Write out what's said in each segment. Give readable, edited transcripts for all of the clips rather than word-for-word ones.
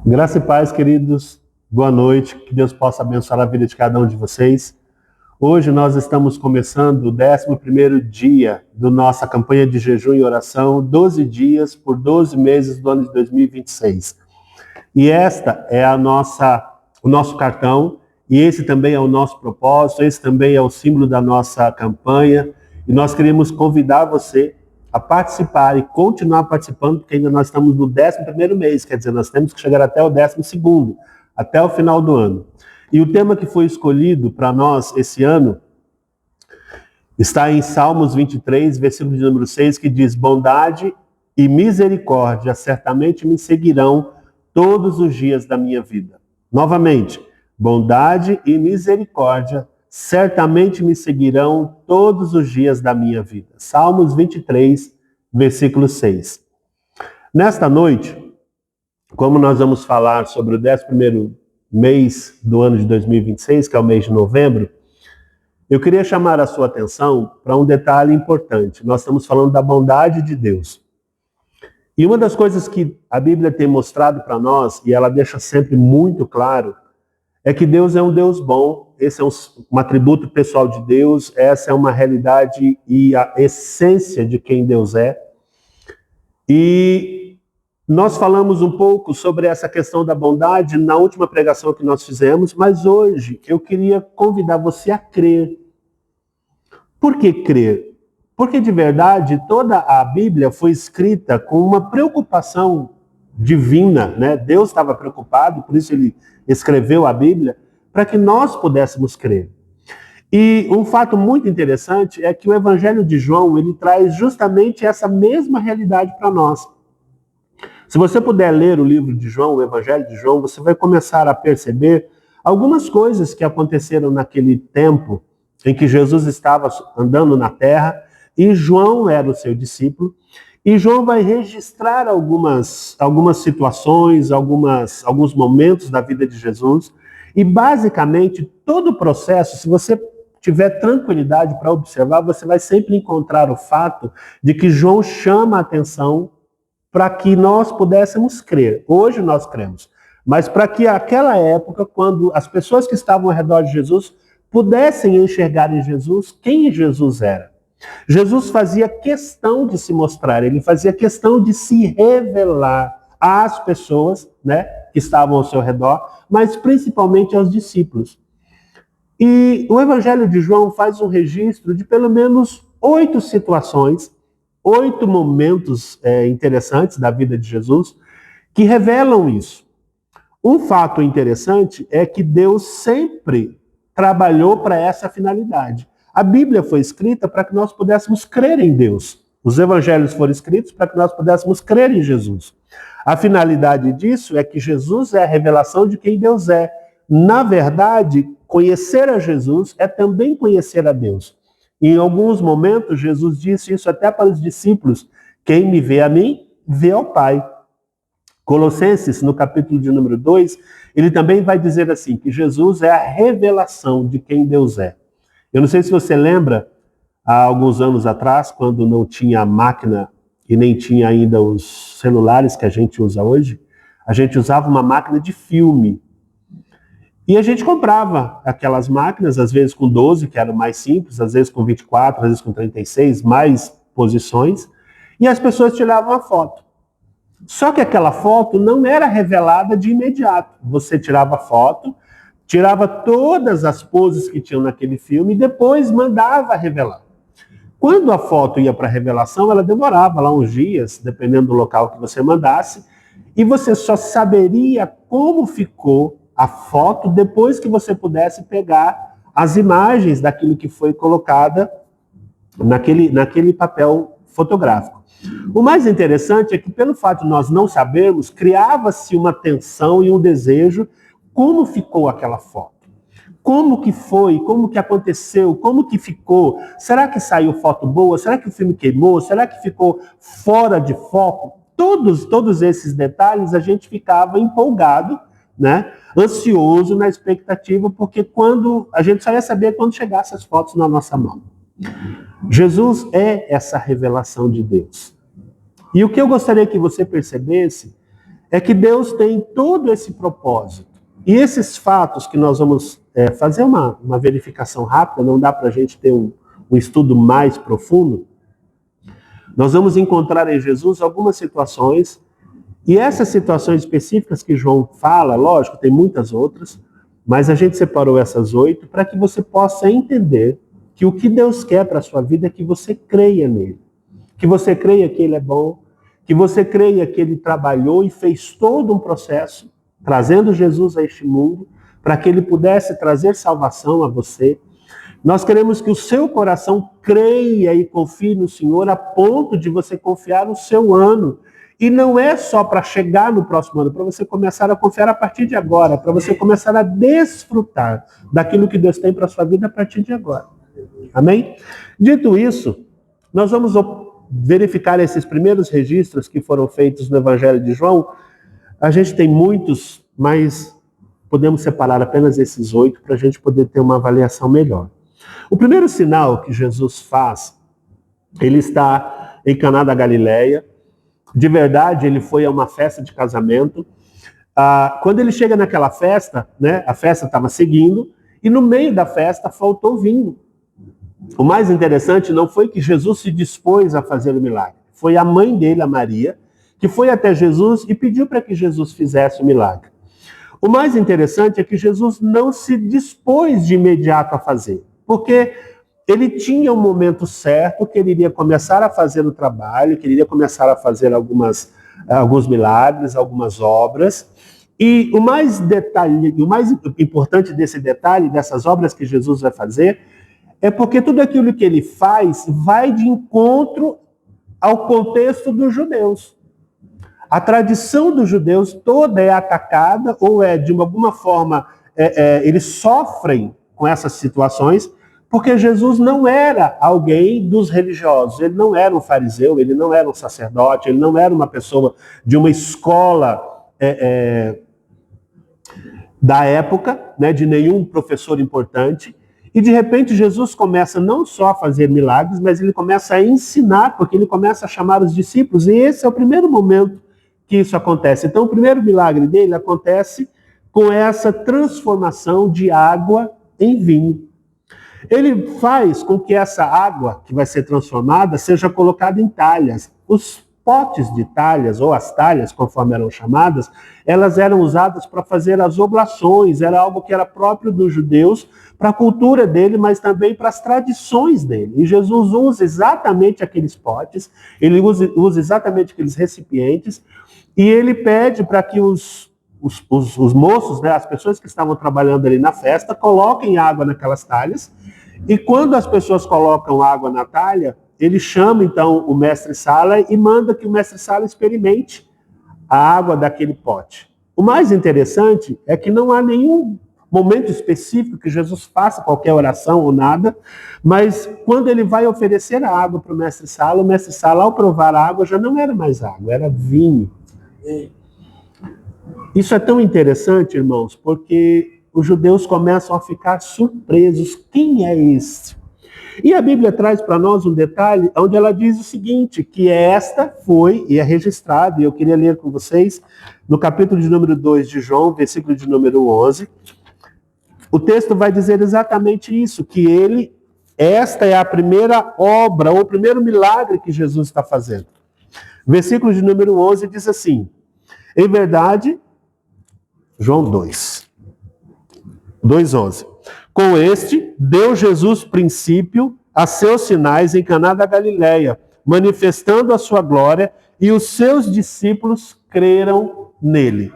Graça e paz, queridos. Boa noite. Que Deus possa abençoar a vida de cada um de vocês. Hoje nós estamos começando o 11º dia da nossa campanha de jejum e oração, 12 dias por 12 meses do ano de 2026. E esta é o nosso cartão, e esse também é o nosso propósito, esse também é o símbolo da nossa campanha. E nós queremos convidar você a participar e continuar participando, porque ainda nós estamos no 11º mês, quer dizer, nós temos que chegar até o 12º, até o final do ano. E o tema que foi escolhido para nós esse ano está em Salmos 23, versículo de número 6, que diz: bondade e misericórdia certamente me seguirão todos os dias da minha vida. Novamente, bondade e misericórdia certamente me seguirão todos os dias da minha vida. Salmos 23, versículo 6. Nesta noite, como nós vamos falar sobre o 11º mês do ano de 2026, que é o mês de novembro, eu queria chamar a sua atenção para um detalhe importante. Nós estamos falando da bondade de Deus. E uma das coisas que a Bíblia tem mostrado para nós, e ela deixa sempre muito claro, é que Deus é um Deus bom. Esse é um atributo pessoal de Deus, essa é uma realidade e a essência de quem Deus é. E nós falamos um pouco sobre essa questão da bondade na última pregação que nós fizemos, mas hoje eu queria convidar você a crer. Por que crer? Porque de verdade toda a Bíblia foi escrita com uma preocupação divina, né? Deus estava preocupado, por isso ele escreveu a Bíblia, para que nós pudéssemos crer. E um fato muito interessante é que o Evangelho de João, ele traz justamente essa mesma realidade para nós. Se você puder ler o livro de João, o Evangelho de João, você vai começar a perceber algumas coisas que aconteceram naquele tempo em que Jesus estava andando na terra e João era o seu discípulo. E João vai registrar algumas situações, alguns momentos da vida de Jesus. E basicamente todo o processo, se você tiver tranquilidade para observar, você vai sempre encontrar o fato de que João chama a atenção para que nós pudéssemos crer. Hoje nós cremos. Mas para que aquela época, quando as pessoas que estavam ao redor de Jesus pudessem enxergar em Jesus quem Jesus era. Jesus fazia questão de se mostrar, ele fazia questão de se revelar às pessoas, né, que estavam ao seu redor, mas principalmente aos discípulos. E o Evangelho de João faz um registro de pelo menos 8 situações, 8 momentos interessantes da vida de Jesus que revelam isso. Um fato interessante é que Deus sempre trabalhou para essa finalidade. A Bíblia foi escrita para que nós pudéssemos crer em Deus. Os evangelhos foram escritos para que nós pudéssemos crer em Jesus. A finalidade disso é que Jesus é a revelação de quem Deus é. Na verdade, conhecer a Jesus é também conhecer a Deus. Em alguns momentos, Jesus disse isso até para os discípulos: quem me vê a mim, vê ao Pai. Colossenses, no capítulo de número 2, ele também vai dizer assim, que Jesus é a revelação de quem Deus é. Eu não sei se você lembra, há alguns anos atrás, quando não tinha máquina e nem tinha ainda os celulares que a gente usa hoje, a gente usava uma máquina de filme. E a gente comprava aquelas máquinas, às vezes com 12, que era o mais simples, às vezes com 24, às vezes com 36, mais posições, e as pessoas tiravam a foto. Só que aquela foto não era revelada de imediato. Você tirava a foto, tirava todas as poses que tinham naquele filme e depois mandava revelar. Quando a foto ia para a revelação, ela demorava lá uns dias, dependendo do local que você mandasse, e você só saberia como ficou a foto depois que você pudesse pegar as imagens daquilo que foi colocada naquele papel fotográfico. O mais interessante é que, pelo fato de nós não sabermos, criava-se uma tensão e um desejo. Como ficou aquela foto? Como que foi? Como que aconteceu? Como que ficou? Será que saiu foto boa? Será que o filme queimou? Será que ficou fora de foco? Todos esses detalhes a gente ficava empolgado, né? Ansioso na expectativa, porque quando a gente só ia saber quando chegasse as fotos na nossa mão. Jesus é essa revelação de Deus. E o que eu gostaria que você percebesse é que Deus tem todo esse propósito. E esses fatos que nós vamos fazer uma verificação rápida, não dá para a gente ter um estudo mais profundo, nós vamos encontrar em Jesus algumas situações, e essas situações específicas que João fala, lógico, tem muitas outras, mas a gente separou essas 8 para que você possa entender que o que Deus quer para a sua vida é que você creia nele. Que você creia que ele é bom, que você creia que ele trabalhou e fez todo um processo, trazendo Jesus a este mundo, para que ele pudesse trazer salvação a você. Nós queremos que o seu coração creia e confie no Senhor a ponto de você confiar no seu ano. E não é só para chegar no próximo ano, para você começar a confiar a partir de agora, para você começar a desfrutar daquilo que Deus tem para a sua vida a partir de agora. Amém? Dito isso, nós vamos verificar esses primeiros registros que foram feitos no Evangelho de João. A gente tem muitos, mas podemos separar apenas esses 8 para a gente poder ter uma avaliação melhor. O primeiro sinal que Jesus faz, ele está em Caná da Galileia. De verdade, ele foi a uma festa de casamento. Quando ele chega naquela festa, né, a festa estava seguindo, e no meio da festa faltou vinho. O mais interessante não foi que Jesus se dispôs a fazer o milagre. Foi a mãe dele, a Maria, que foi até Jesus e pediu para que Jesus fizesse o milagre. O mais interessante é que Jesus não se dispôs de imediato a fazer, porque ele tinha um momento certo que ele iria começar a fazer o trabalho, que ele iria começar a fazer alguns milagres, algumas obras. E o mais importante desse detalhe, dessas obras que Jesus vai fazer, é porque tudo aquilo que ele faz vai de encontro ao contexto dos judeus. A tradição dos judeus toda é atacada, ou de alguma forma, eles sofrem com essas situações, porque Jesus não era alguém dos religiosos, ele não era um fariseu, ele não era um sacerdote, ele não era uma pessoa de uma escola da época, né, de nenhum professor importante, e de repente Jesus começa não só a fazer milagres, mas ele começa a ensinar, porque ele começa a chamar os discípulos, e esse é o primeiro momento que isso acontece. Então o primeiro milagre dele acontece com essa transformação de água em vinho. Ele faz com que essa água que vai ser transformada seja colocada em talhas. Os potes de talhas, ou as talhas, conforme eram chamadas, elas eram usadas para fazer as oblações, era algo que era próprio dos judeus, para a cultura dele, mas também para as tradições dele. E Jesus usa exatamente aqueles potes, ele usa exatamente aqueles recipientes, e ele pede para que os moços, né, as pessoas que estavam trabalhando ali na festa, coloquem água naquelas talhas, e quando as pessoas colocam água na talha, ele chama então o mestre-sala e manda que o mestre-sala experimente a água daquele pote. O mais interessante é que não há nenhum momento específico que Jesus faça qualquer oração ou nada, mas quando ele vai oferecer a água para o mestre-sala, ao provar a água, já não era mais água, era vinho. Isso é tão interessante, irmãos, porque os judeus começam a ficar surpresos. Quem é esse? E a Bíblia traz para nós um detalhe onde ela diz o seguinte, que esta foi, e é registrado, e eu queria ler com vocês, no capítulo de número 2 de João, versículo de número 11, o texto vai dizer exatamente isso, que esta é a primeira obra, ou o primeiro milagre que Jesus está fazendo. Versículo de número 11 diz assim, em verdade, João 2:11. Com este, deu Jesus princípio a seus sinais em Caná da Galileia, manifestando a sua glória, e os seus discípulos creram nele.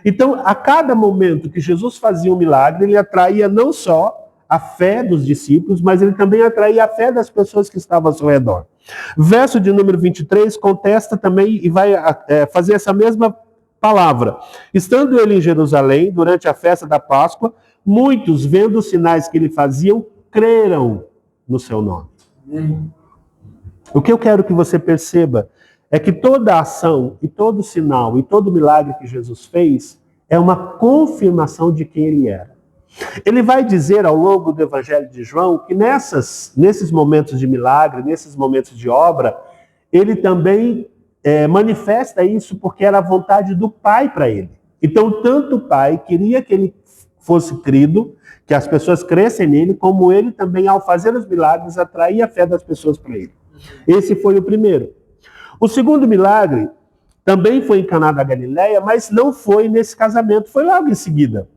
Então, a cada momento que Jesus fazia um milagre, ele atraía não só a fé dos discípulos, mas ele também atraía a fé das pessoas que estavam ao seu redor. Verso de número 23 contesta também e vai fazer essa mesma palavra. Estando ele em Jerusalém, durante a festa da Páscoa, muitos, vendo os sinais que ele fazia, creram no seu nome. O que eu quero que você perceba é que toda ação, e todo sinal, e todo milagre que Jesus fez, é uma confirmação de quem ele era. Ele vai dizer ao longo do Evangelho de João que nesses momentos de milagre, nesses momentos de obra, ele também manifesta isso porque era a vontade do Pai para ele. Então, tanto o Pai queria que ele fosse crido, que as pessoas crescem nele, como ele também, ao fazer os milagres, atraía a fé das pessoas para ele. Esse foi o primeiro. O segundo milagre também foi em Caná da Galileia, mas não foi nesse casamento, foi logo em seguida.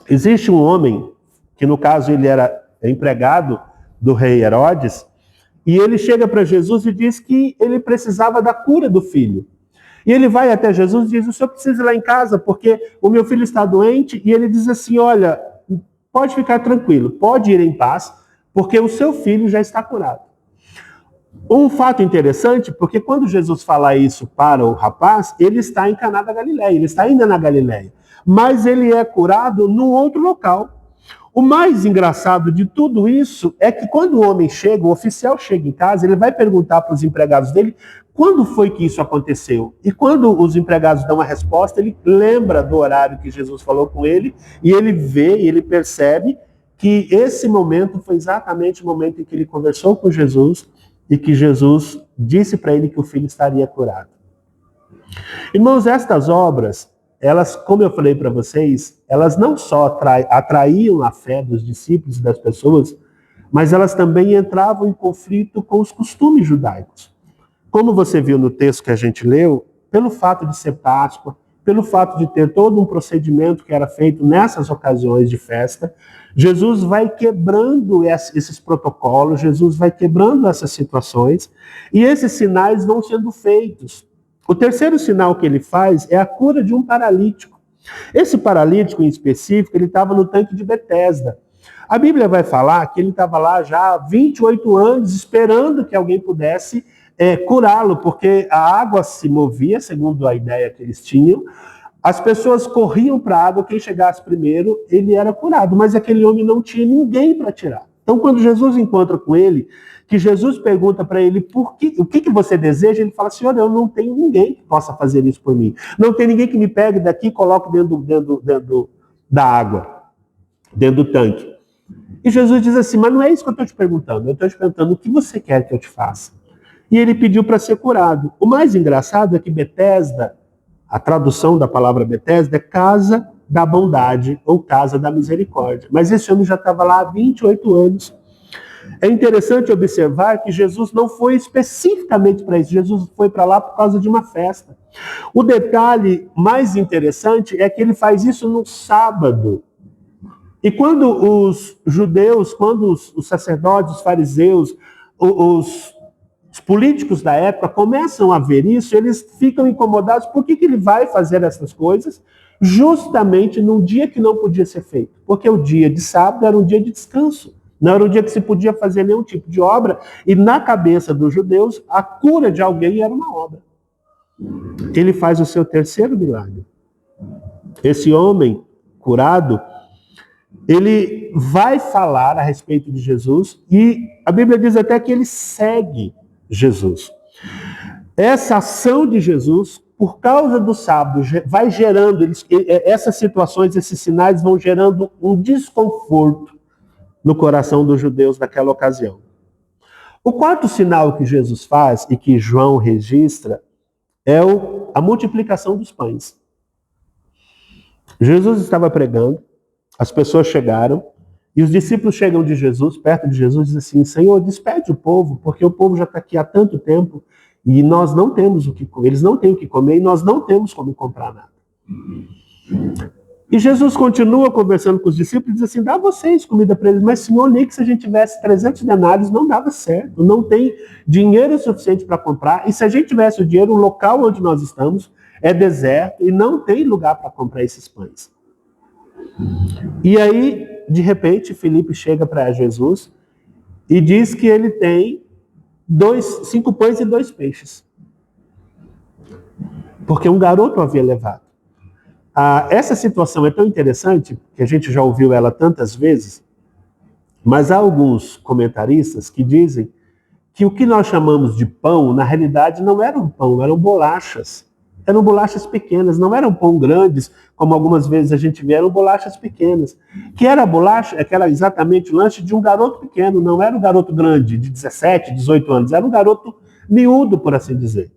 Existe um homem, que no caso ele era empregado do rei Herodes, e ele chega para Jesus e diz que ele precisava da cura do filho. E ele vai até Jesus e diz, o senhor precisa ir lá em casa, porque o meu filho está doente, e ele diz assim, olha, pode ficar tranquilo, pode ir em paz, porque o seu filho já está curado. Um fato interessante, porque quando Jesus fala isso para o rapaz, ele está em Caná da Galileia, ele está ainda na Galileia, mas ele é curado num outro local. O mais engraçado de tudo isso é que quando o homem chega, o oficial chega em casa, ele vai perguntar para os empregados dele quando foi que isso aconteceu. E quando os empregados dão a resposta, ele lembra do horário que Jesus falou com ele, e ele vê, e ele percebe que esse momento foi exatamente o momento em que ele conversou com Jesus, e que Jesus disse para ele que o filho estaria curado. Irmãos, estas obras, elas, como eu falei para vocês, elas não só atraíam a fé dos discípulos e das pessoas, mas elas também entravam em conflito com os costumes judaicos. Como você viu no texto que a gente leu, pelo fato de ser Páscoa, pelo fato de ter todo um procedimento que era feito nessas ocasiões de festa, Jesus vai quebrando esses protocolos, Jesus vai quebrando essas situações, e esses sinais vão sendo feitos. O terceiro sinal que ele faz é a cura de um paralítico. Esse paralítico em específico, ele estava no tanque de Betesda. A Bíblia vai falar que ele estava lá já há 28 anos, esperando que alguém pudesse curá-lo, porque a água se movia, segundo a ideia que eles tinham, as pessoas corriam para a água, quem chegasse primeiro, ele era curado, mas aquele homem não tinha ninguém para tirar. Então, quando Jesus encontra com ele, que Jesus pergunta para ele o que você deseja, ele fala, Senhor, eu não tenho ninguém que possa fazer isso por mim. Não tem ninguém que me pegue daqui e coloque dentro da água, dentro do tanque. E Jesus diz assim, mas não é isso que eu estou te perguntando, eu estou te perguntando o que você quer que eu te faça. E ele pediu para ser curado. O mais engraçado é que Betesda, a tradução da palavra Betesda é casa da bondade ou casa da misericórdia. Mas esse homem já estava lá há 28 anos. É interessante observar que Jesus não foi especificamente para isso. Jesus foi para lá por causa de uma festa. O detalhe mais interessante é que ele faz isso no sábado. E quando os judeus, quando os sacerdotes, os fariseus, os políticos da época começam a ver isso, eles ficam incomodados. Por que ele vai fazer essas coisas justamente num dia que não podia ser feito? Porque o dia de sábado era um dia de descanso. Não era um dia que se podia fazer nenhum tipo de obra. E na cabeça dos judeus, a cura de alguém era uma obra. Ele faz o seu terceiro milagre. Esse homem curado, ele vai falar a respeito de Jesus e a Bíblia diz até que ele segue Jesus. Essa ação de Jesus, por causa do sábado, vai gerando, essas situações, esses sinais vão gerando um desconforto no coração dos judeus naquela ocasião. O quarto sinal que Jesus faz e que João registra é a multiplicação dos pães. Jesus estava pregando, as pessoas chegaram, e os discípulos chegam de Jesus, perto de Jesus, e dizem assim, Senhor, despede o povo, porque o povo já está aqui há tanto tempo, e nós não temos o que comer, eles não têm o que comer, e nós não temos como comprar nada. E Jesus continua conversando com os discípulos, e diz assim, dá vocês comida para eles, mas Senhor, nem que se a gente tivesse 300 denários, não dava certo, não tem dinheiro suficiente para comprar, e se a gente tivesse o dinheiro, o local onde nós estamos é deserto, e não tem lugar para comprar esses pães. E aí, de repente, Filipe chega para Jesus e diz que ele tem 5 pães e 2 peixes. Porque um garoto havia levado. Essa situação é tão interessante, que a gente já ouviu ela tantas vezes, mas há alguns comentaristas que dizem que o que nós chamamos de pão, na realidade, não era um pão, eram bolachas. Eram bolachas pequenas, não eram pão grandes, como algumas vezes a gente vê, eram bolachas pequenas. Que era a bolacha, que era exatamente o lanche de um garoto pequeno, não era um garoto grande, de 17, 18 anos, era um garoto miúdo, por assim dizer.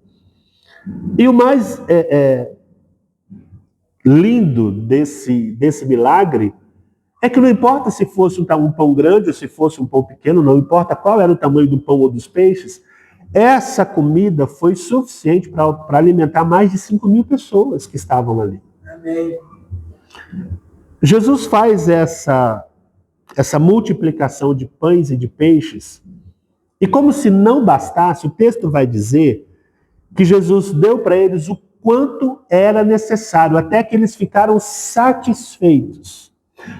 E o mais lindo desse milagre é que não importa se fosse um pão grande ou se fosse um pão pequeno, não importa qual era o tamanho do pão ou dos peixes, essa comida foi suficiente para alimentar mais de 5.000 pessoas que estavam ali. Amém. Jesus faz essa multiplicação de pães e de peixes, e como se não bastasse, o texto vai dizer que Jesus deu para eles o quanto era necessário, até que eles ficaram satisfeitos.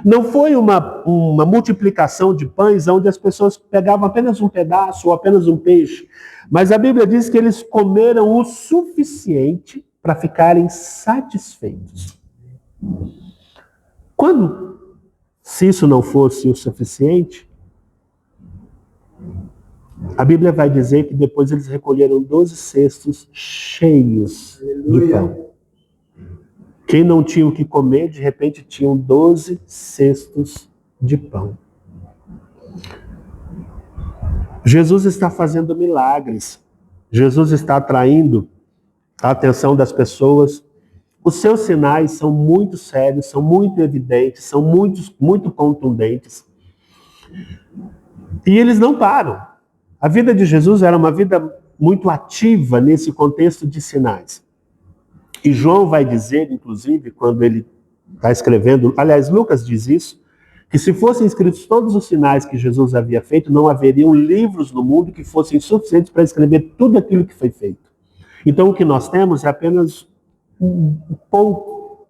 Não foi uma multiplicação de pães onde as pessoas pegavam apenas um pedaço ou apenas um peixe, mas a Bíblia diz que eles comeram o suficiente para ficarem satisfeitos. Se isso não fosse o suficiente, a Bíblia vai dizer que depois eles recolheram 12 cestos cheios de pão. Quem não tinha o que comer, de repente tinham 12 cestos de pão. Jesus está fazendo milagres. Jesus está atraindo a atenção das pessoas. Os seus sinais são muito sérios, são muito evidentes, são muito contundentes. E eles não param. A vida de Jesus era uma vida muito ativa nesse contexto de sinais. E João vai dizer, inclusive, quando ele está escrevendo, aliás, Lucas diz isso, que se fossem escritos todos os sinais que Jesus havia feito, não haveriam livros no mundo que fossem suficientes para escrever tudo aquilo que foi feito. Então, o que nós temos é apenas um pouco,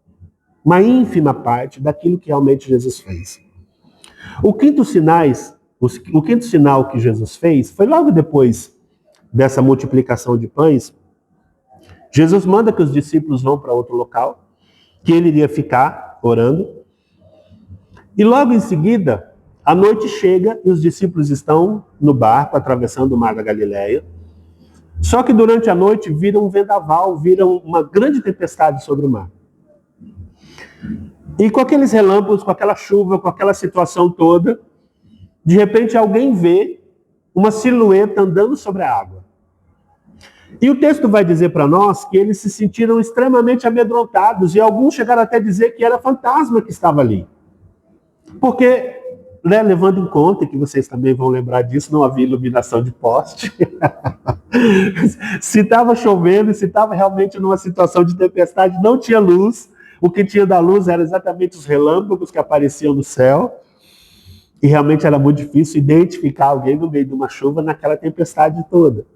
uma ínfima parte daquilo que realmente Jesus fez. O quinto sinal que Jesus fez foi logo depois dessa multiplicação de pães. Jesus manda que os discípulos vão para outro local, que ele iria ficar orando. E logo em seguida, a noite chega e os discípulos estão no barco, atravessando o mar da Galileia. Só que durante a noite vira um vendaval, vira uma grande tempestade sobre o mar. E com aqueles relâmpagos, com aquela chuva, com aquela situação toda, de repente alguém vê uma silhueta andando sobre a água. E o texto vai dizer para nós que eles se sentiram extremamente amedrontados e alguns chegaram até a dizer que era fantasma que estava ali. Porque, né, levando em conta, que vocês também vão lembrar disso, não havia iluminação de poste. Se estava chovendo, se estava realmente numa situação de tempestade, não tinha luz. O que tinha da luz era exatamente os relâmpagos que apareciam no céu. E realmente era muito difícil identificar alguém no meio de uma chuva naquela tempestade toda.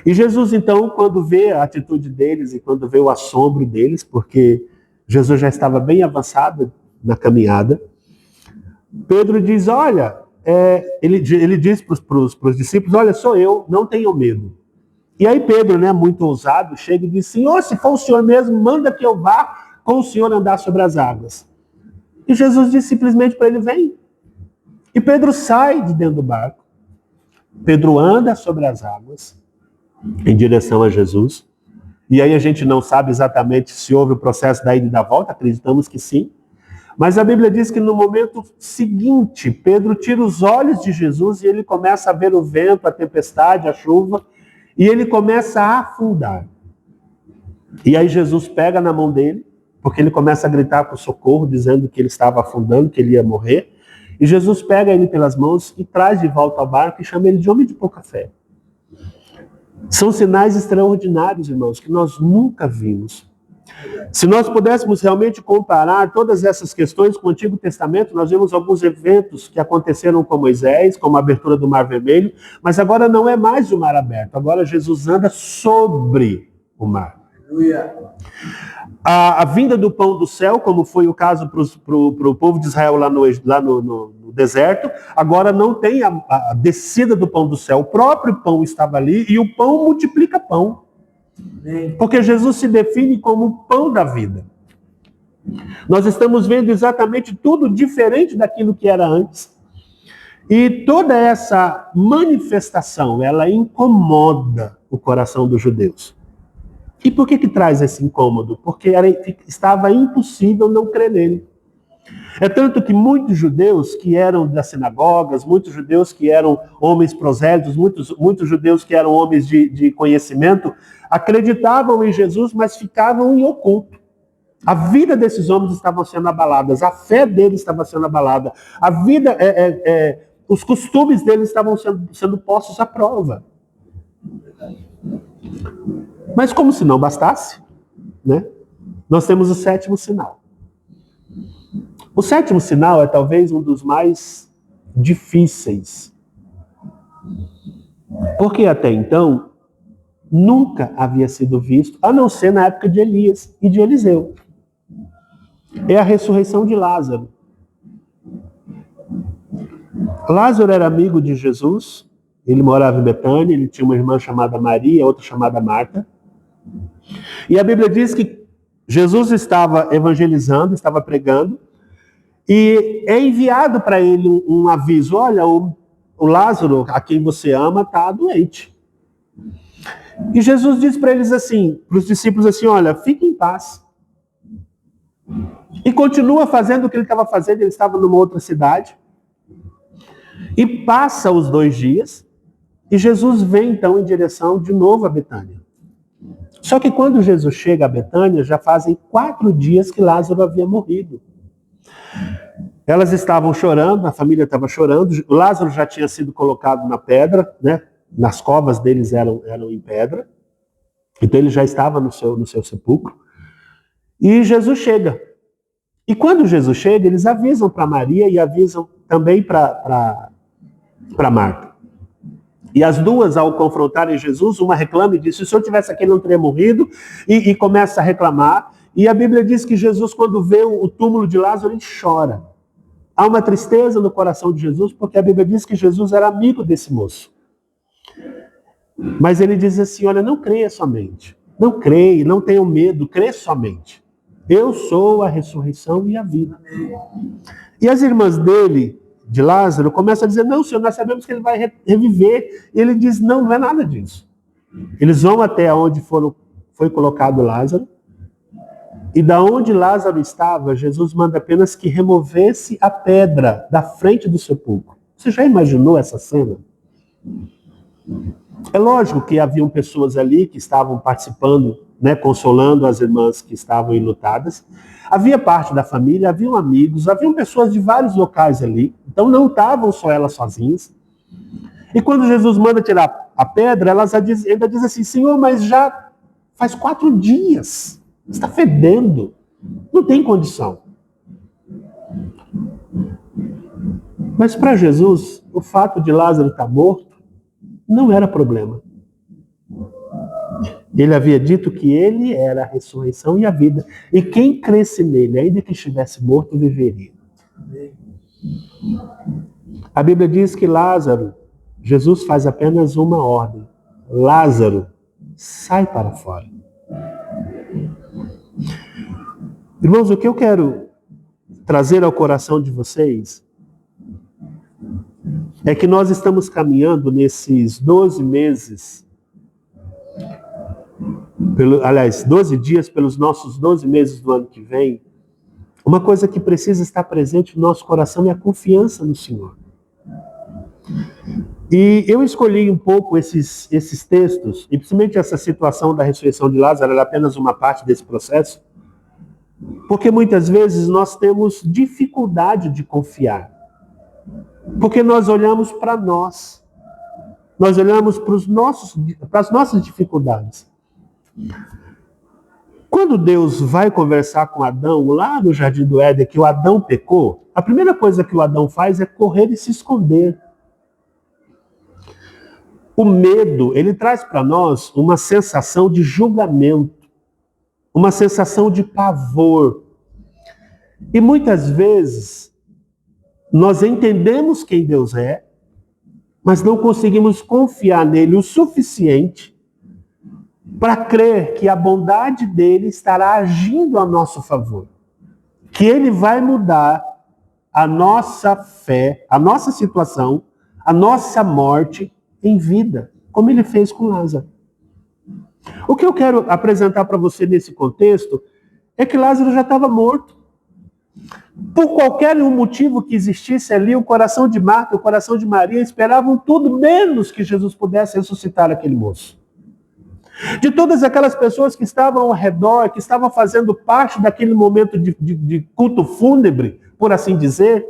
E Jesus, então, quando vê a atitude deles e quando vê o assombro deles, porque Jesus já estava bem avançado na caminhada, Pedro diz, olha, ele diz para os discípulos, olha, sou eu, não tenham medo. E aí Pedro, né, muito ousado, chega e diz, Senhor, se for o Senhor mesmo, manda que eu vá com o Senhor andar sobre as águas. E Jesus diz simplesmente para ele, vem. E Pedro sai de dentro do barco. Pedro anda sobre as águas em direção a Jesus. E aí a gente não sabe exatamente se houve o processo da ida e da volta, acreditamos que sim. Mas a Bíblia diz que no momento seguinte, Pedro tira os olhos de Jesus e ele começa a ver o vento, a tempestade, a chuva, e ele começa a afundar. E aí Jesus pega na mão dele, porque ele começa a gritar por socorro, dizendo que ele estava afundando, que ele ia morrer. E Jesus pega ele pelas mãos e traz de volta ao barco e chama ele de homem de pouca fé. São sinais extraordinários, irmãos, que nós nunca vimos. Se nós pudéssemos realmente comparar todas essas questões com o Antigo Testamento, nós vemos alguns eventos que aconteceram com Moisés, como a abertura do Mar Vermelho, mas agora não é mais o mar aberto, agora Jesus anda sobre o mar. A vinda do pão do céu, como foi o caso para o povo de Israel lá no deserto, agora não tem a descida do pão do céu. O próprio pão estava ali e o pão multiplica pão. Porque Jesus se define como o pão da vida. Nós estamos vendo exatamente tudo diferente daquilo que era antes. E toda essa manifestação, ela incomoda o coração dos judeus. E por que traz esse incômodo? Porque estava impossível não crer nele. É tanto que muitos judeus que eram das sinagogas, muitos judeus que eram homens prosélitos, muitos judeus que eram homens de conhecimento, acreditavam em Jesus, mas ficavam em oculto. A vida desses homens estava sendo abalada, a fé deles estava sendo abalada, a vida, os costumes deles estavam sendo postos à prova. Mas como se não bastasse, né? Nós temos o sétimo sinal. O sétimo sinal é talvez um dos mais difíceis. Porque até então, nunca havia sido visto, a não ser na época de Elias e de Eliseu. É a ressurreição de Lázaro. Lázaro era amigo de Jesus, ele morava em Betânia, ele tinha uma irmã chamada Maria, outra chamada Marta. E a Bíblia diz que Jesus estava evangelizando, estava pregando, e é enviado para ele um aviso: olha, o Lázaro, a quem você ama, está doente. E Jesus diz para eles assim, para os discípulos assim: olha, fiquem em paz. E continua fazendo o que ele estava fazendo, ele estava numa outra cidade. E passa os 2 dias, e Jesus vem então em direção de novo a Betânia. Só que quando Jesus chega a Betânia, já fazem 4 dias que Lázaro havia morrido. Elas estavam chorando, a família estava chorando, Lázaro já tinha sido colocado na pedra, né? Nas covas deles eram em pedra, então ele já estava no seu sepulcro. E Jesus chega. E quando Jesus chega, eles avisam para Maria e avisam também para Marta. E as duas, ao confrontarem Jesus, uma reclama e diz: se o senhor tivesse aqui, ele não teria morrido, e começa a reclamar. E a Bíblia diz que Jesus, quando vê o túmulo de Lázaro, ele chora. Há uma tristeza no coração de Jesus, porque a Bíblia diz que Jesus era amigo desse moço. Mas ele diz assim: olha, não creia somente. Não creia, não tenha medo, crê somente. Eu sou a ressurreição e a vida. E as irmãs dele, de Lázaro, começam a dizer: não, senhor, nós sabemos que ele vai reviver. E ele diz: não é nada disso. Eles vão até onde foi colocado Lázaro. E da onde Lázaro estava, Jesus manda apenas que removesse a pedra da frente do sepulcro. Você já imaginou essa cena? É lógico que haviam pessoas ali que estavam participando, né, consolando as irmãs que estavam enlutadas. Havia parte da família, haviam amigos, haviam pessoas de vários locais ali. Então não estavam só elas sozinhas. E quando Jesus manda tirar a pedra, elas ainda dizem assim: Senhor, mas já faz 4 dias. Está fedendo. Não tem condição. Mas para Jesus, o fato de Lázaro estar morto não era problema. Ele havia dito que ele era a ressurreição e a vida. E quem cresce nele, ainda que estivesse morto, viveria. A Bíblia diz que Lázaro, Jesus faz apenas uma ordem: Lázaro, sai para fora. Irmãos, o que eu quero trazer ao coração de vocês é que nós estamos caminhando nesses 12 meses, 12 dias pelos nossos 12 meses do ano que vem. Uma coisa que precisa estar presente no nosso coração é a confiança no Senhor. E eu escolhi um pouco esses textos, e principalmente essa situação da ressurreição de Lázaro, era apenas uma parte desse processo, porque muitas vezes nós temos dificuldade de confiar. Porque nós olhamos para nós. Nós olhamos para as nossas dificuldades. Quando Deus vai conversar com Adão, lá no Jardim do Éden, que o Adão pecou, a primeira coisa que o Adão faz é correr e se esconder. O medo, ele traz para nós uma sensação de julgamento, uma sensação de pavor. E muitas vezes nós entendemos quem Deus é, mas não conseguimos confiar nele o suficiente para crer que a bondade dele estará agindo a nosso favor. Que ele vai mudar a nossa fé, a nossa situação, a nossa morte em vida, como ele fez com Lázaro. O que eu quero apresentar para você nesse contexto é que Lázaro já estava morto. Por qualquer motivo que existisse ali, o coração de Marta e o coração de Maria esperavam tudo menos que Jesus pudesse ressuscitar aquele moço. De todas aquelas pessoas que estavam ao redor, que estavam fazendo parte daquele momento de culto fúnebre, por assim dizer,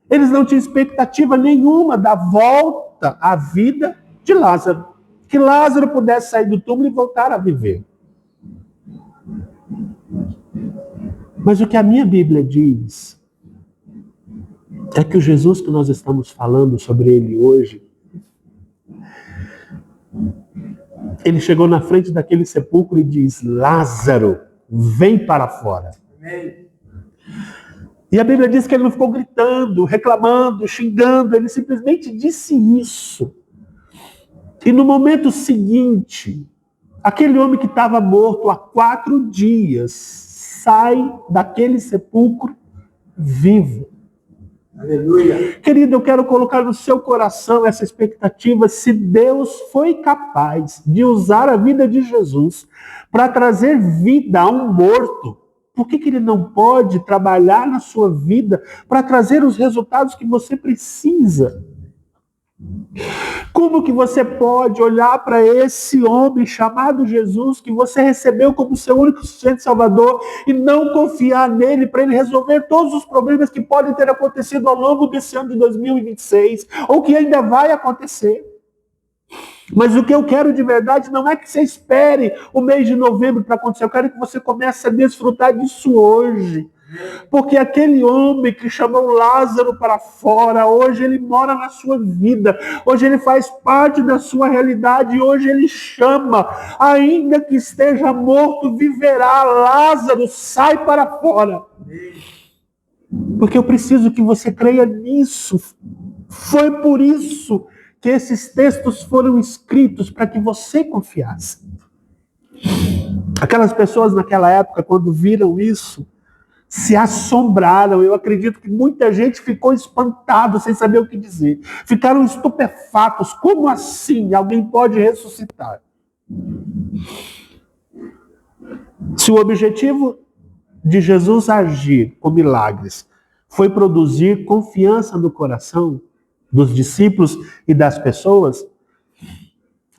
eles não tinham expectativa nenhuma da volta à vida de Lázaro. Que Lázaro pudesse sair do túmulo e voltar a viver. Mas o que a minha Bíblia diz é que o Jesus que nós estamos falando sobre ele hoje, ele chegou na frente daquele sepulcro e diz: Lázaro, vem para fora. Amém. E a Bíblia diz que ele não ficou gritando, reclamando, xingando, ele simplesmente disse isso. E no momento seguinte, aquele homem que estava morto há 4 dias sai daquele sepulcro vivo. Aleluia. Querido, eu quero colocar no seu coração essa expectativa. Se Deus foi capaz de usar a vida de Jesus para trazer vida a um morto, por que ele não pode trabalhar na sua vida para trazer os resultados que você precisa? Como que você pode olhar para esse homem chamado Jesus, que você recebeu como seu único suficiente Salvador, e não confiar nele para ele resolver todos os problemas que podem ter acontecido ao longo desse ano de 2026, ou que ainda vai acontecer? Mas o que eu quero de verdade não é que você espere o mês de novembro para acontecer, eu quero que você comece a desfrutar disso hoje. Porque aquele homem que chamou Lázaro para fora, hoje ele mora na sua vida, hoje ele faz parte da sua realidade, hoje ele chama, ainda que esteja morto, viverá. Lázaro, sai para fora. Porque eu preciso que você creia nisso. Foi por isso que esses textos foram escritos, para que você confiasse. Aquelas pessoas naquela época, quando viram isso, se assombraram. Eu acredito que muita gente ficou espantada, sem saber o que dizer. Ficaram estupefatos. Como assim alguém pode ressuscitar? Se o objetivo de Jesus agir com milagres foi produzir confiança no coração dos discípulos e das pessoas,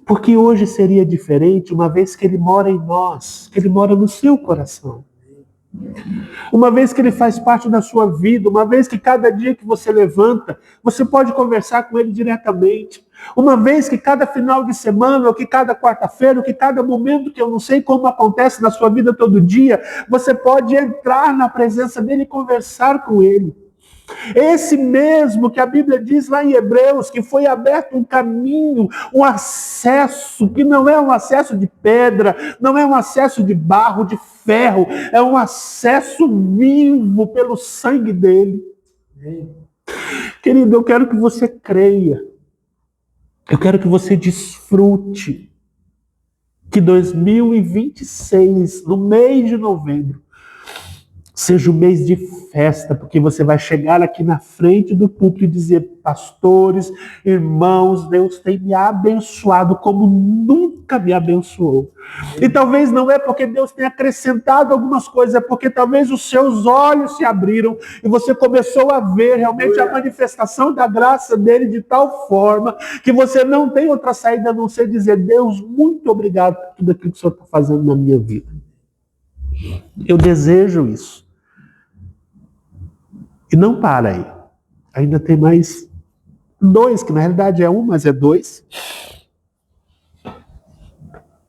porque hoje seria diferente, uma vez que ele mora em nós, que ele mora no seu coração. Uma vez que ele faz parte da sua vida, uma vez que cada dia que você levanta, você pode conversar com ele diretamente. Uma vez que cada final de semana, ou que cada quarta-feira, ou que cada momento que eu não sei como acontece na sua vida todo dia, você pode entrar na presença dele e conversar com ele. Esse mesmo que a Bíblia diz lá em Hebreus, que foi aberto um caminho, um acesso, que não é um acesso de pedra, não é um acesso de barro, de ferro, é um acesso vivo pelo sangue dele. Querido, eu quero que você creia, eu quero que você desfrute que 2026, no mês de novembro, seja um mês de festa, porque você vai chegar aqui na frente do púlpito e dizer: pastores, irmãos, Deus tem me abençoado como nunca me abençoou. E talvez não é porque Deus tenha acrescentado algumas coisas, é porque talvez os seus olhos se abriram e você começou a ver realmente a manifestação da graça dele de tal forma que você não tem outra saída a não ser dizer: Deus, muito obrigado por tudo aquilo que o Senhor está fazendo na minha vida. Eu desejo isso. E não para aí. Ainda tem mais 2, que na realidade é 1, mas é 2.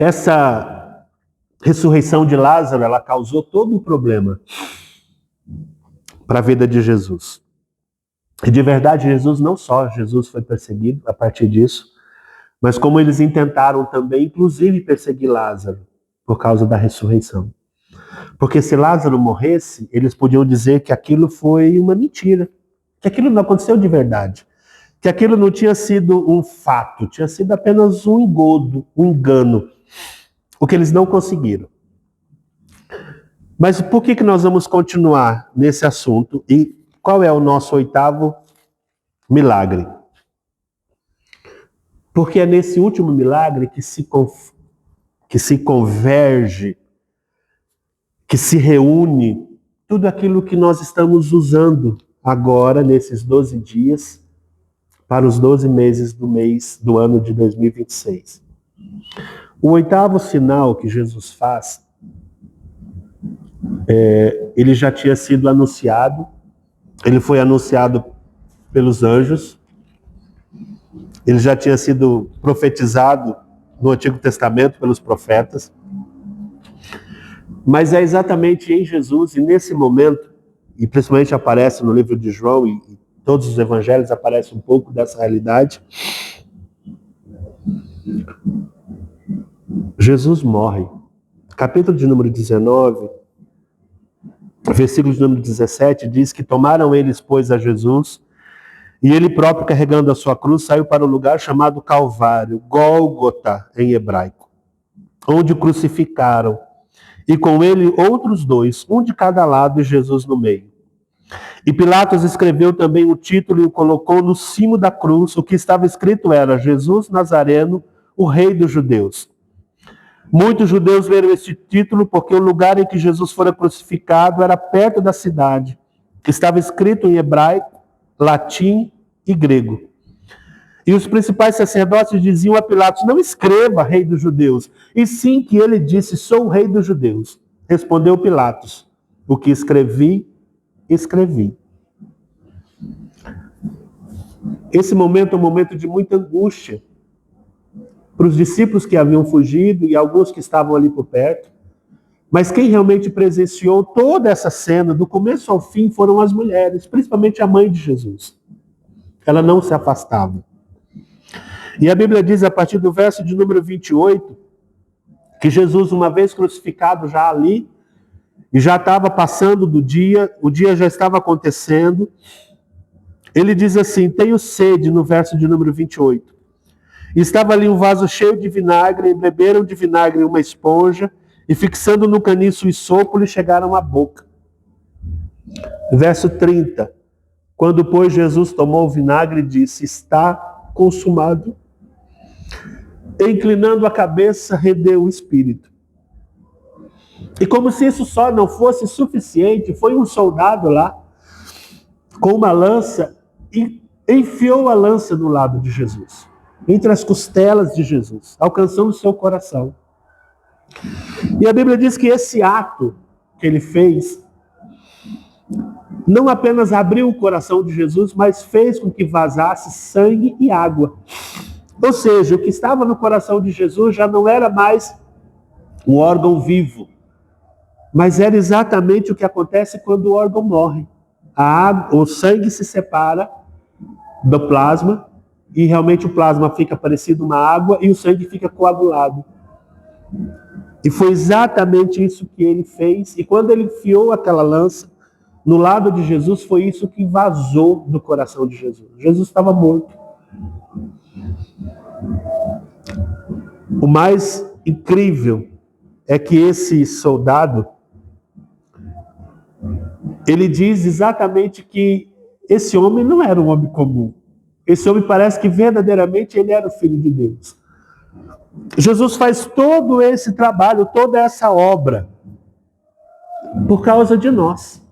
Essa ressurreição de Lázaro, ela causou todo um problema para a vida de Jesus. E de verdade, Jesus foi perseguido a partir disso, mas como eles intentaram também, inclusive, perseguir Lázaro por causa da ressurreição. Porque se Lázaro morresse, eles podiam dizer que aquilo foi uma mentira, que aquilo não aconteceu de verdade, que aquilo não tinha sido um fato, tinha sido apenas um engodo, um engano, o que eles não conseguiram. Mas por que nós vamos continuar nesse assunto e qual é o nosso 8º milagre? Porque é nesse último milagre que se converge, que se reúne tudo aquilo que nós estamos usando agora, nesses 12 dias, para os 12 meses do ano de 2026. O oitavo sinal que Jesus faz, ele já tinha sido anunciado, ele foi anunciado pelos anjos, ele já tinha sido profetizado no Antigo Testamento pelos profetas, mas é exatamente em Jesus, e nesse momento, e principalmente aparece no livro de João, e todos os evangelhos aparecem um pouco dessa realidade, Jesus morre. Capítulo de número 19, versículo de número 17, diz que tomaram eles, pois, a Jesus, e ele próprio, carregando a sua cruz, saiu para o lugar chamado Calvário, Gólgota em hebraico, onde o crucificaram, e com ele outros dois, um de cada lado e Jesus no meio. E Pilatos escreveu também o título e o colocou no cimo da cruz. O que estava escrito era: Jesus Nazareno, o Rei dos Judeus. Muitos judeus leram este título porque o lugar em que Jesus fora crucificado era perto da cidade, que estava escrito em hebraico, latim e grego. E os principais sacerdotes diziam a Pilatos: não escreva Rei dos Judeus, e sim que ele disse: sou o Rei dos Judeus. Respondeu Pilatos: o que escrevi, escrevi. Esse momento é um momento de muita angústia para os discípulos que haviam fugido e alguns que estavam ali por perto. Mas quem realmente presenciou toda essa cena, do começo ao fim, foram as mulheres, principalmente a mãe de Jesus. Ela não se afastava. E a Bíblia diz, a partir do verso de número 28, que Jesus, uma vez crucificado já ali, e já estava passando do dia, o dia já estava acontecendo, ele diz assim: tenho sede, no verso de número 28. E estava ali um vaso cheio de vinagre, e beberam de vinagre uma esponja, e fixando no caniço o sopo, lhe chegaram à boca. Verso 30. Quando, pois, Jesus tomou o vinagre, disse: está consumado. Inclinando a cabeça, rendeu o espírito. E como se isso só não fosse suficiente, foi um soldado lá, com uma lança, e enfiou a lança no lado de Jesus, entre as costelas de Jesus, alcançando seu coração. E a Bíblia diz que esse ato que ele fez, não apenas abriu o coração de Jesus, mas fez com que vazasse sangue e água. Ou seja, o que estava no coração de Jesus já não era mais um órgão vivo, mas era exatamente o que acontece quando o órgão morre. O sangue se separa do plasma, e realmente o plasma fica parecido uma água, e o sangue fica coagulado. E foi exatamente isso que ele fez, e quando ele enfiou aquela lança no lado de Jesus, foi isso que vazou do coração de Jesus. Jesus estava morto. O mais incrível é que esse soldado, ele diz exatamente que esse homem não era um homem comum. Esse homem parece que verdadeiramente ele era o Filho de Deus. Jesus faz todo esse trabalho, toda essa obra, por causa de nós,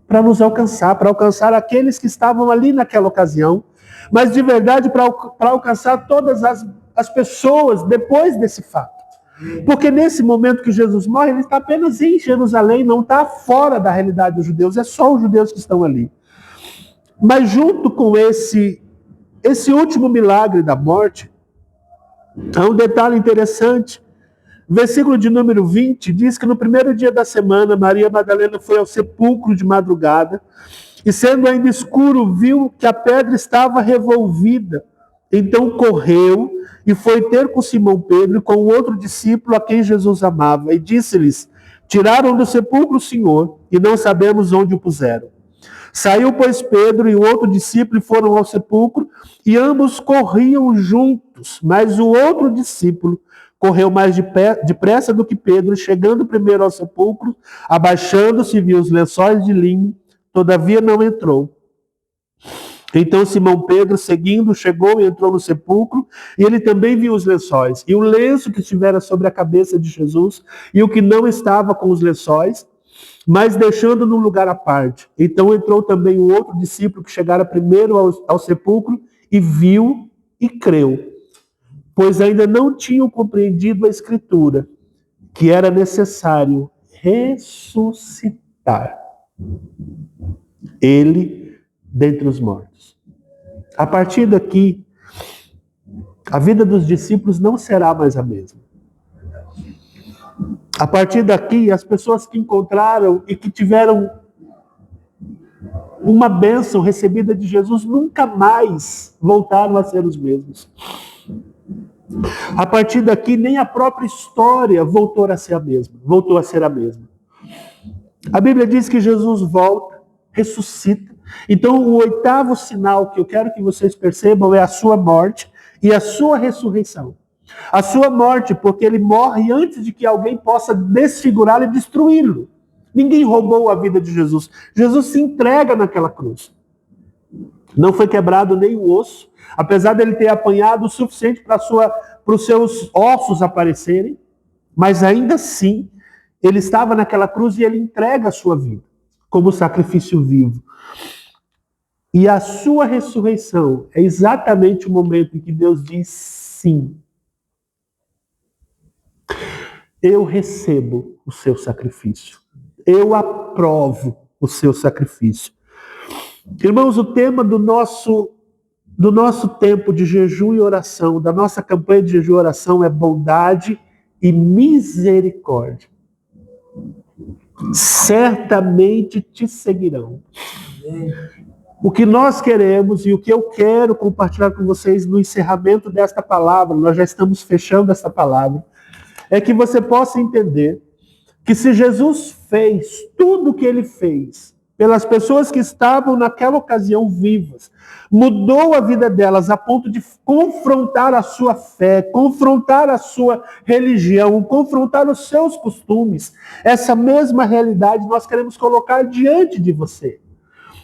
para nos alcançar, para alcançar aqueles que estavam ali naquela ocasião, mas de verdade para alcançar todas as pessoas depois desse fato. Porque nesse momento que Jesus morre, ele está apenas em Jerusalém, não está fora da realidade dos judeus, é só os judeus que estão ali. Mas junto com esse último milagre da morte, há um detalhe interessante. Versículo de número 20 diz que no primeiro dia da semana, Maria Madalena foi ao sepulcro de madrugada, e sendo ainda escuro, viu que a pedra estava revolvida. Então correu e foi ter com Simão Pedro e com o outro discípulo a quem Jesus amava, e disse-lhes: tiraram do sepulcro o Senhor, e não sabemos onde o puseram. Saiu, pois, Pedro e o outro discípulo e foram ao sepulcro, e ambos corriam juntos, mas o outro discípulo correu mais depressa do que Pedro, chegando primeiro ao sepulcro, abaixando-se, viu os lençóis de linho, todavia não entrou. Então Simão Pedro, seguindo, chegou e entrou no sepulcro, e ele também viu os lençóis, e o lenço que estivera sobre a cabeça de Jesus, e o que não estava com os lençóis, mas deixando num lugar à parte. Então entrou também um outro discípulo que chegara primeiro ao sepulcro e viu e creu, pois ainda não tinham compreendido a Escritura, que era necessário ressuscitar ele dentre os mortos. A partir daqui, a vida dos discípulos não será mais a mesma. A partir daqui, as pessoas que encontraram e que tiveram uma bênção recebida de Jesus nunca mais voltaram a ser os mesmos. A partir daqui, nem a própria história voltou a ser a mesma. A Bíblia diz que Jesus volta, ressuscita. Então, o oitavo sinal que eu quero que vocês percebam é a sua morte e a sua ressurreição. A sua morte, porque ele morre antes de que alguém possa desfigurá-lo e destruí-lo. Ninguém roubou a vida de Jesus. Jesus se entrega naquela cruz. Não foi quebrado nem o osso, apesar dele ter apanhado o suficiente para os seus ossos aparecerem, mas ainda assim, ele estava naquela cruz e ele entrega a sua vida como sacrifício vivo. E a sua ressurreição é exatamente o momento em que Deus diz sim. Eu recebo o seu sacrifício. Eu aprovo o seu sacrifício. Irmãos, o tema do nosso tempo de jejum e oração, da nossa campanha de jejum e oração é bondade e misericórdia. Certamente te seguirão. O que nós queremos e o que eu quero compartilhar com vocês no encerramento desta palavra, nós já estamos fechando esta palavra, é que você possa entender que se Jesus fez tudo o que ele fez pelas pessoas que estavam naquela ocasião vivas, mudou a vida delas a ponto de confrontar a sua fé, confrontar a sua religião, confrontar os seus costumes, essa mesma realidade nós queremos colocar diante de você.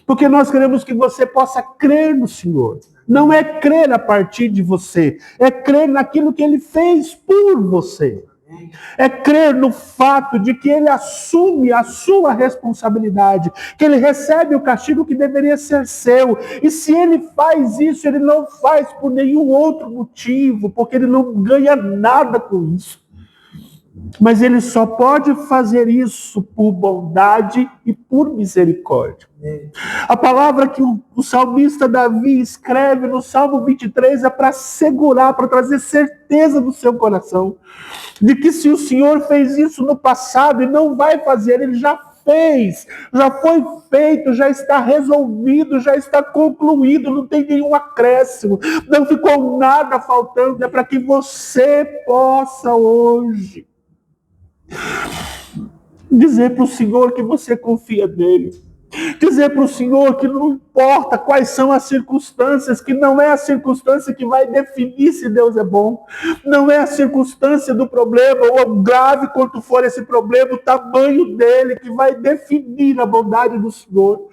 Porque nós queremos que você possa crer no Senhor. Não é crer a partir de você, é crer naquilo que ele fez por você. É crer no fato de que ele assume a sua responsabilidade, que ele recebe o castigo que deveria ser seu. E se ele faz isso, ele não faz por nenhum outro motivo, porque ele não ganha nada com isso. Mas ele só pode fazer isso por bondade e por misericórdia. A palavra que o salmista Davi escreve no Salmo 23 é para segurar, para trazer certeza no seu coração, de que se o Senhor fez isso no passado e não vai fazer, ele já fez, já foi feito, já está resolvido, já está concluído, não tem nenhum acréscimo, não ficou nada faltando, é para que você possa hoje dizer para o Senhor que você confia nele. Dizer para o Senhor que não importa quais são as circunstâncias, que não é a circunstância que vai definir se Deus é bom, não é a circunstância do problema, ou grave quanto for esse problema, o tamanho dele que vai definir a bondade do Senhor.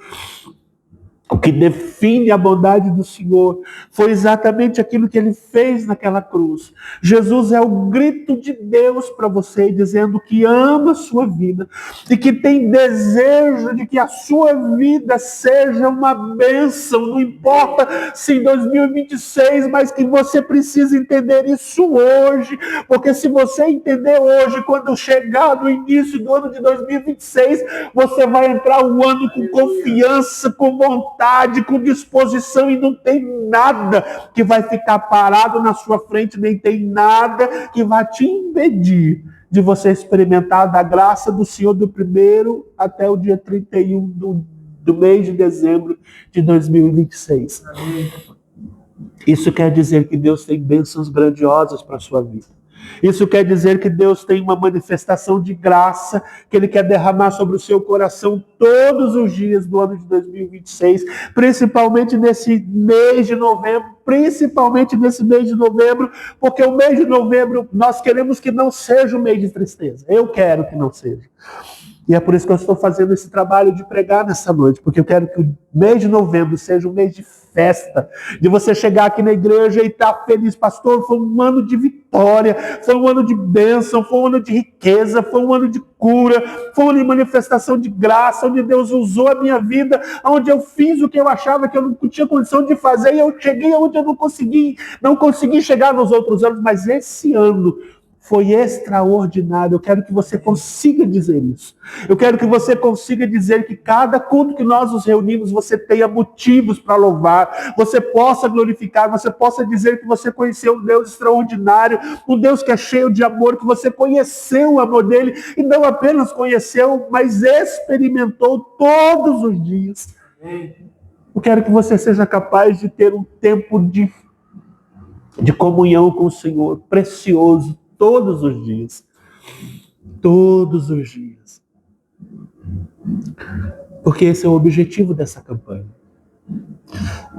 O que define a bondade do Senhor foi exatamente aquilo que ele fez naquela cruz. Jesus é o grito de Deus para você, dizendo que ama a sua vida e que tem desejo de que a sua vida seja uma bênção. Não importa se em 2026, mas que você precisa entender isso hoje, porque se você entender hoje, quando chegar no início do ano de 2026, você vai entrar o ano com confiança, com vontade, com disposição, e não tem nada que vai ficar parado na sua frente, nem tem nada que vai te impedir de você experimentar da graça do Senhor do 1º até o dia 31 do mês de dezembro de 2026. Isso quer dizer que Deus tem bênçãos grandiosas para a sua vida. Isso quer dizer que Deus tem uma manifestação de graça que Ele quer derramar sobre o seu coração todos os dias do ano de 2026, principalmente nesse mês de novembro, porque o mês de novembro nós queremos que não seja um mês de tristeza. Eu quero que não seja. E é por isso que eu estou fazendo esse trabalho de pregar nessa noite, porque eu quero que o mês de novembro seja um mês de festa, de você chegar aqui na igreja e estar feliz. Pastor, foi um ano de vitória, foi um ano de bênção, foi um ano de riqueza, foi um ano de cura, foi um ano de manifestação de graça, onde Deus usou a minha vida, onde eu fiz o que eu achava que eu não tinha condição de fazer, e eu cheguei onde eu não consegui chegar nos outros anos, mas esse ano foi extraordinário. Eu quero que você consiga dizer isso. Eu quero que você consiga dizer que cada culto que nós nos reunimos, você tenha motivos para louvar, você possa glorificar, você possa dizer que você conheceu um Deus extraordinário, um Deus que é cheio de amor, que você conheceu o amor dele, e não apenas conheceu, mas experimentou todos os dias. Eu quero que você seja capaz de ter um tempo de comunhão com o Senhor, precioso, todos os dias. Todos os dias. Porque esse é o objetivo dessa campanha.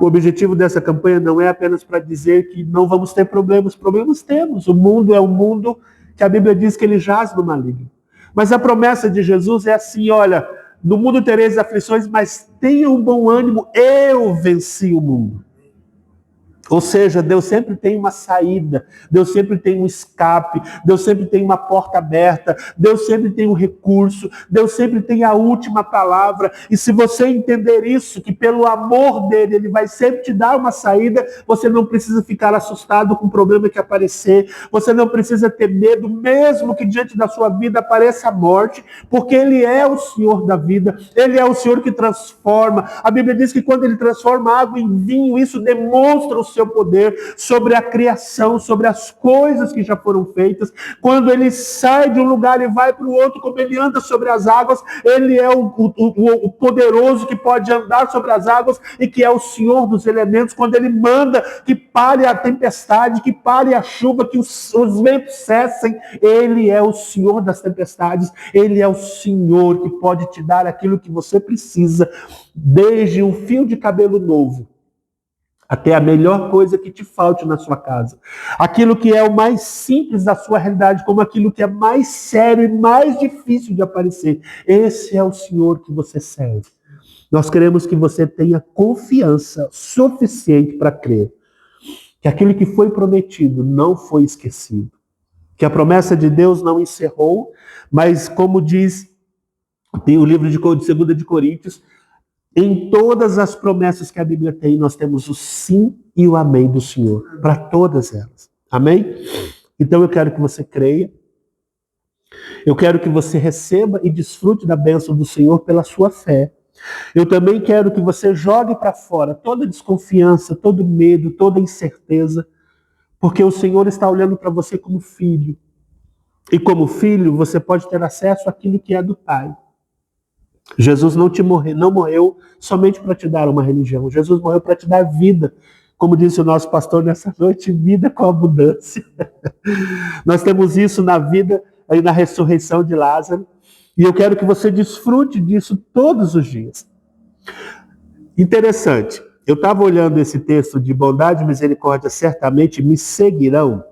O objetivo dessa campanha não é apenas para dizer que não vamos ter problemas. Problemas temos. O mundo é um mundo que a Bíblia diz que ele jaz no maligno. Mas a promessa de Jesus é assim, olha, no mundo tereis aflições, mas tenha um bom ânimo, eu venci o mundo. Ou seja, Deus sempre tem uma saída, Deus sempre tem um escape, Deus sempre tem uma porta aberta, Deus sempre tem um recurso, Deus sempre tem a última palavra. E se você entender isso, que pelo amor dele, ele vai sempre te dar uma saída, você não precisa ficar assustado com o problema que aparecer, você não precisa ter medo, mesmo que diante da sua vida apareça a morte, porque ele é o Senhor da vida, ele é o Senhor que transforma. A Bíblia diz que quando ele transforma água em vinho, isso demonstra o seu poder sobre a criação, sobre as coisas que já foram feitas. Quando ele sai de um lugar e vai para o outro, como ele anda sobre as águas, ele é o poderoso que pode andar sobre as águas e que é o Senhor dos elementos. Quando ele manda que pare a tempestade, que pare a chuva, que os ventos cessem, ele é o Senhor das tempestades, ele é o Senhor que pode te dar aquilo que você precisa, desde um fio de cabelo novo até a melhor coisa que te falte na sua casa. Aquilo que é o mais simples da sua realidade, como aquilo que é mais sério e mais difícil de aparecer. Esse é o Senhor que você serve. Nós queremos que você tenha confiança suficiente para crer que aquilo que foi prometido não foi esquecido. Que a promessa de Deus não encerrou, mas como diz o livro de 2 de Coríntios, em todas as promessas que a Bíblia tem, nós temos o sim e o amém do Senhor, para todas elas. Amém? Então eu quero que você creia, eu quero que você receba e desfrute da bênção do Senhor pela sua fé. Eu também quero que você jogue para fora toda desconfiança, todo medo, toda incerteza, porque o Senhor está olhando para você como filho. E como filho, você pode ter acesso àquilo que é do Pai. Jesus não morreu somente para te dar uma religião. Jesus morreu para te dar vida. Como disse o nosso pastor nessa noite, vida com abundância. Nós temos isso na vida e na ressurreição de Lázaro. E eu quero que você desfrute disso todos os dias. Interessante. Eu estava olhando esse texto de bondade e misericórdia certamente me seguirão.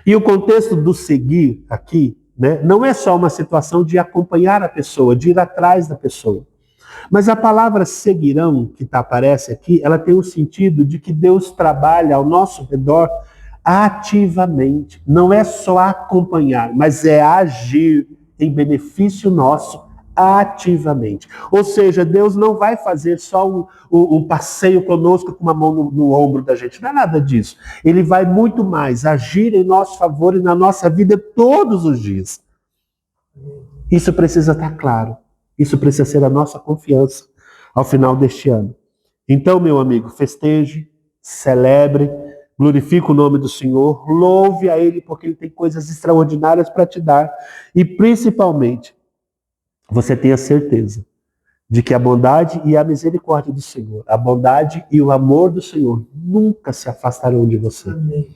E o contexto do seguir aqui, né, não é só uma situação de acompanhar a pessoa, de ir atrás da pessoa. Mas a palavra seguirão, que aparece aqui, ela tem o sentido de que Deus trabalha ao nosso redor ativamente. Não é só acompanhar, mas é agir em benefício nosso ativamente. Ou seja, Deus não vai fazer só um passeio conosco com uma mão no ombro da gente. Não é nada disso. Ele vai muito mais agir em nosso favor e na nossa vida todos os dias. Isso precisa estar claro. Isso precisa ser a nossa confiança ao final deste ano. Então, meu amigo, festeje, celebre, glorifique o nome do Senhor, louve a Ele porque Ele tem coisas extraordinárias para te dar e, principalmente, você tenha certeza de que a bondade e a misericórdia do Senhor, a bondade e o amor do Senhor nunca se afastarão de você. Amém.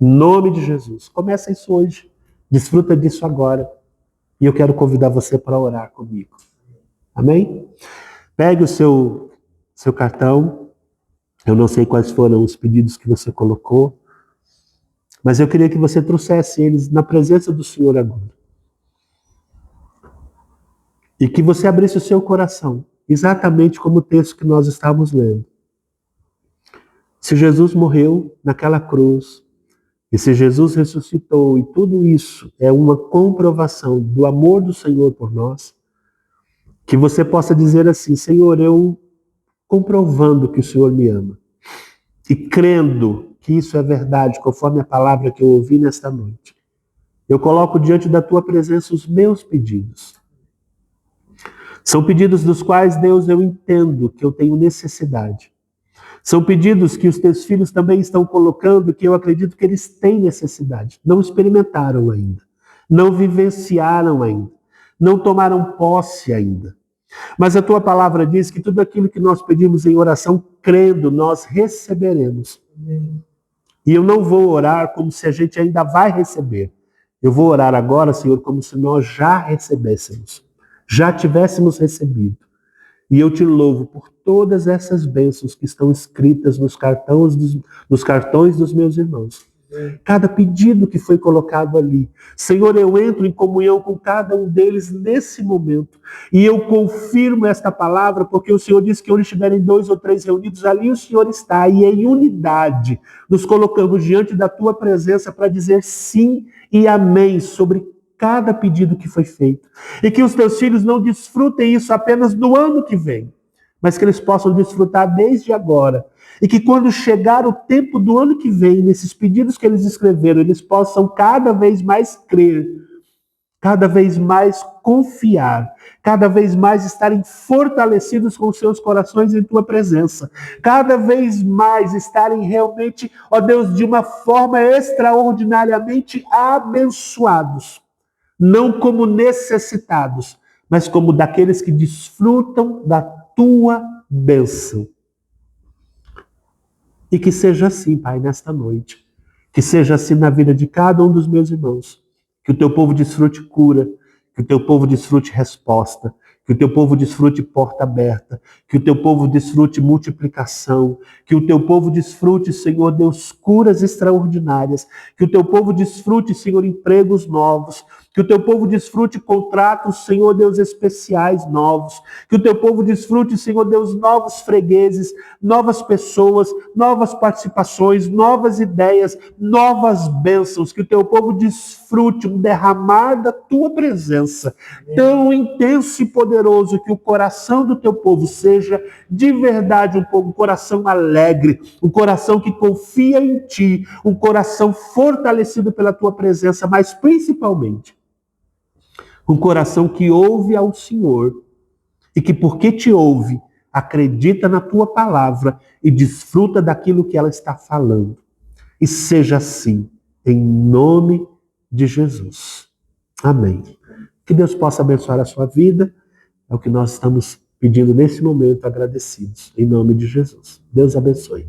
Em nome de Jesus. Começa isso hoje. Desfruta disso agora. E eu quero convidar você para orar comigo. Amém? Pegue o seu cartão. Eu não sei quais foram os pedidos que você colocou, mas eu queria que você trouxesse eles na presença do Senhor agora. E que você abrisse o seu coração, exatamente como o texto que nós estávamos lendo. Se Jesus morreu naquela cruz, e se Jesus ressuscitou, e tudo isso é uma comprovação do amor do Senhor por nós, que você possa dizer assim: Senhor, eu comprovando que o Senhor me ama, e crendo que isso é verdade, conforme a palavra que eu ouvi nesta noite, eu coloco diante da tua presença os meus pedidos. São pedidos dos quais, Deus, eu entendo que eu tenho necessidade. São pedidos que os teus filhos também estão colocando, que eu acredito que eles têm necessidade. Não experimentaram ainda, não vivenciaram ainda, não tomaram posse ainda. Mas a tua palavra diz que tudo aquilo que nós pedimos em oração, crendo, nós receberemos. E eu não vou orar como se a gente ainda vai receber. Eu vou orar agora, Senhor, como se nós já recebêssemos, já tivéssemos recebido. E eu te louvo por todas essas bênçãos que estão escritas nos cartões dos meus irmãos. Cada pedido que foi colocado ali. Senhor, eu entro em comunhão com cada um deles nesse momento. E eu confirmo esta palavra, porque o Senhor disse que onde estiverem 2 ou 3 reunidos, ali o Senhor está. E em unidade, nos colocamos diante da tua presença para dizer sim e amém sobre cada pedido que foi feito. E que os teus filhos não desfrutem isso apenas no ano que vem, mas que eles possam desfrutar desde agora. E que quando chegar o tempo do ano que vem, nesses pedidos que eles escreveram, eles possam cada vez mais crer, cada vez mais confiar, cada vez mais estarem fortalecidos com seus corações em tua presença, cada vez mais estarem realmente, ó Deus, de uma forma extraordinariamente abençoados. Não como necessitados, mas como daqueles que desfrutam da tua bênção. E que seja assim, Pai, nesta noite. Que seja assim na vida de cada um dos meus irmãos. Que o teu povo desfrute cura, que o teu povo desfrute resposta, que o teu povo desfrute porta aberta, que o teu povo desfrute multiplicação, que o teu povo desfrute, Senhor Deus, curas extraordinárias, que o teu povo desfrute, Senhor, empregos novos, que o teu povo desfrute contratos, Senhor Deus, especiais novos, que o teu povo desfrute, Senhor Deus, novos fregueses, novas pessoas, novas participações, novas ideias, novas bênçãos, que o teu povo desfrute um derramar da tua presença, tão intenso e poderoso, que o coração do teu povo seja de verdade um coração alegre, um coração que confia em ti, um coração fortalecido pela tua presença, mas principalmente um coração que ouve ao Senhor e que, porque te ouve, acredita na tua palavra e desfruta daquilo que ela está falando. E seja assim, em nome de Jesus. Amém. Que Deus possa abençoar a sua vida. É o que nós estamos pedindo nesse momento, agradecidos. Em nome de Jesus. Deus abençoe.